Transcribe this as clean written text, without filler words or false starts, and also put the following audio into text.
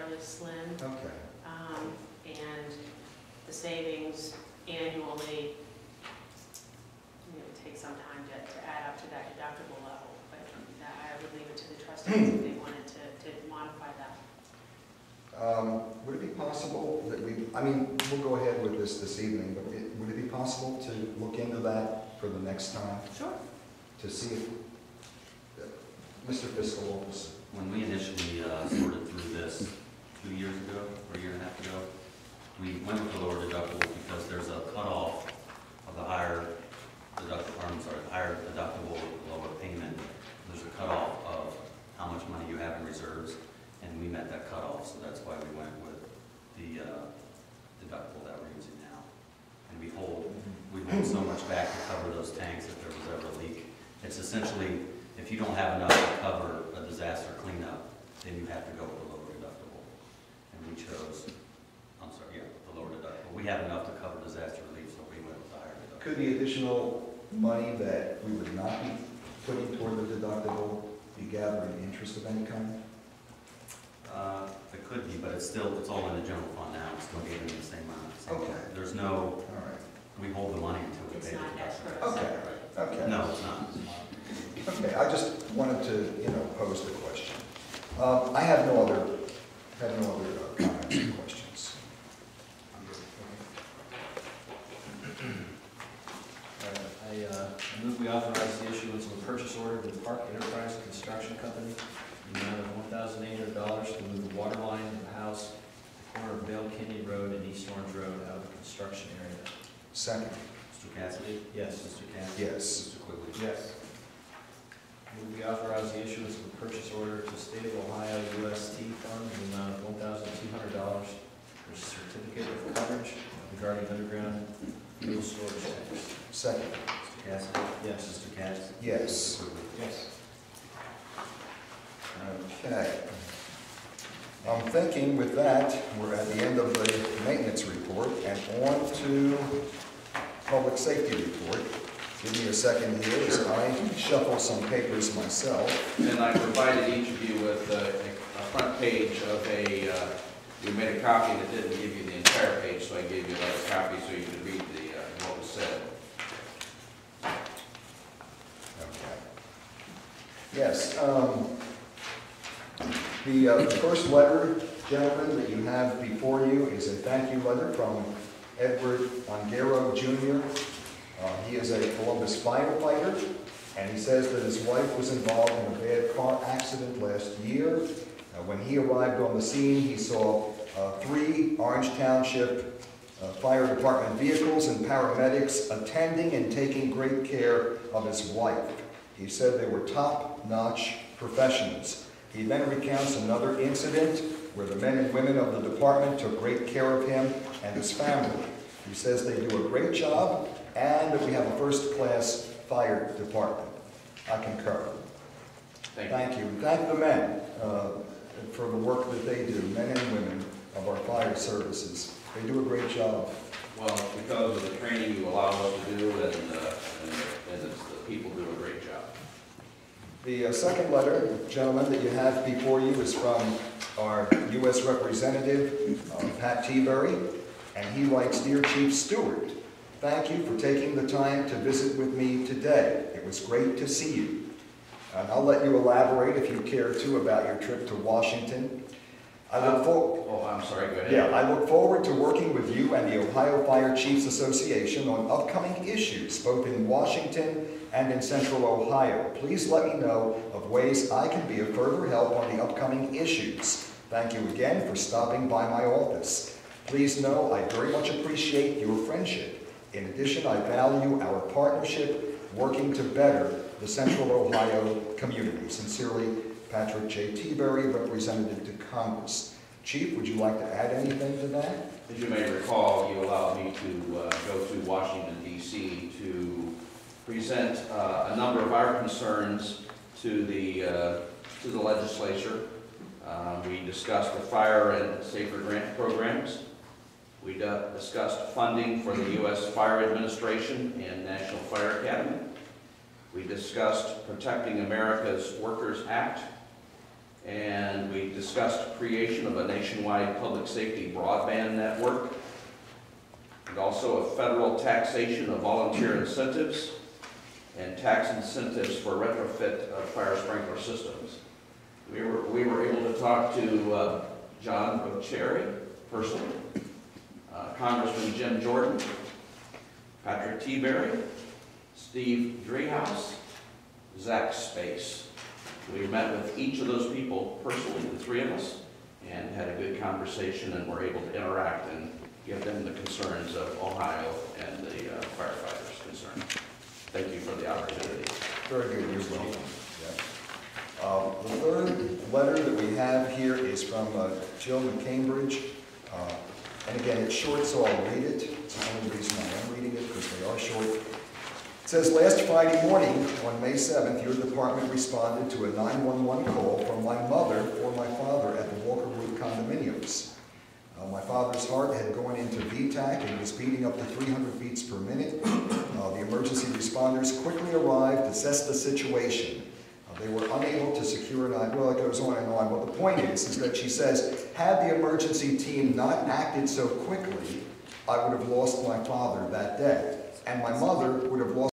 fairly slim. Okay. And the savings annually, it takes some time to add up to that deductible level, but I would leave it to the trustees if they wanted to modify that. Would it be possible that we'll go ahead with this evening, but would it be possible to look into that for the next time? Sure. To see if, Mr. Fiscal Officer. When we initially sorted through this 2 years ago, or a year and a half ago, we went with the lower deductible because there's a cutoff of the higher deductible, lower payment. There's a cutoff of how much money you have in reserves, and we met that cutoff, so that's why we went with the deductible that we're using now. And we hold so much back to cover those tanks if there was ever a leak. It's essentially, if you don't have enough to cover a disaster cleanup, then you have to go with the lower deductible. And we chose, the lower deductible. We have enough to cover disaster relief, so we went with the higher deductible. Could the additional money that we would not be putting toward the deductible be gathering interest of any kind? It could be, but it's all in the general fund now. It's still getting the same amount. Okay. There's no, All right. we hold the money until we It's pay the not deductible. escrow. Okay. Okay. No, it's not. Okay, I just wanted to, pose the question. I have no other comments or questions. I move we authorize the issuance of a purchase order with Park Enterprise Construction Company in the amount of $1,800 to move the water line in the house at the corner of Vale Kenny Road and East Orange Road out of the construction area. Second. Mr. Cassidy? Yes. Mr. Cassidy? Yes. Mr. Quigley? Yes. Move we authorize the issuance of a purchase order to State of Ohio UST Fund in the amount of $1,200 for certificate of coverage regarding underground fuel storage tanks. Second. Mr. Cassidy? Yes. Mr. Cassidy? Yes. Mr. Quigley? Yes. Okay. I'm thinking with that, we're at the end of the maintenance report and on to public safety report. Give me a second here as I shuffle some papers myself. And I provided each of you with a front page of you made a copy that didn't give you the entire page, so I gave you another copy so you could read what was said. Okay. Yes. The first letter, gentlemen, that you have before you is a thank you letter from Edward Ongaro Jr. He is a Columbus firefighter, and he says that his wife was involved in a bad car accident last year. When he arrived on the scene, he saw 3 Orange Township fire department vehicles and paramedics attending and taking great care of his wife. He said they were top-notch professionals. He then recounts another incident where the men and women of the department took great care of him and his family. He says they do a great job and that we have a first-class fire department. I concur. Thank you. Thank the men for the work that they do, men and women of our fire services. They do a great job. Well, because of the training you allow us to do, and the people do a great job. The second letter, gentlemen, that you have before you is from our U.S. Representative, Pat Teaberry, and he writes, Dear Chief Stewart, thank you for taking the time to visit with me today. It was great to see you. And I'll let you elaborate, if you care to, about your trip to Washington. I look forward to working with you and the Ohio Fire Chiefs Association on upcoming issues, both in Washington and in Central Ohio. Please let me know of ways I can be of further help on the upcoming issues. Thank you again for stopping by my office. Please know I very much appreciate your friendship. In addition, I value our partnership working to better the Central Ohio community. Sincerely, Patrick J. Teaberry, Representative to Congress. Chief, would you like to add anything to that? As you may recall, you allowed me to go to Washington, D.C. to present a number of our concerns to the legislature. We discussed the fire and safer grant programs. We discussed funding for the U.S. Fire Administration and National Fire Academy. We discussed Protecting America's Workers Act, and we discussed creation of a nationwide public safety broadband network, and also a federal taxation of volunteer incentives and tax incentives for retrofit of fire sprinkler systems. We were able to talk to John Bocherry personally, Congressman Jim Jordan, Patrick T-Berry, Steve Driehaus, Zach Space. We met with each of those people personally, the three of us, and had a good conversation, and were able to interact and give them the concerns of Ohio and the firefighters' concerns. Thank you for the opportunity. Very good, you're welcome. Yeah. The third letter that we have here is from Jill McCambridge. And again, it's short, so I'll read it. It's the only reason I am reading it, because they are short. It says, last Friday morning, on May 7th, your department responded to a 911 call from my mother or my father at the Walker Group condominiums. My father's heart had gone into VTAC and was beating up to 300 beats per minute. The emergency responders quickly arrived to assess the situation. They were unable to secure an well, it goes on and on. But the point is that she says, had the emergency team not acted so quickly, I would have lost my father that day. And my mother would have lost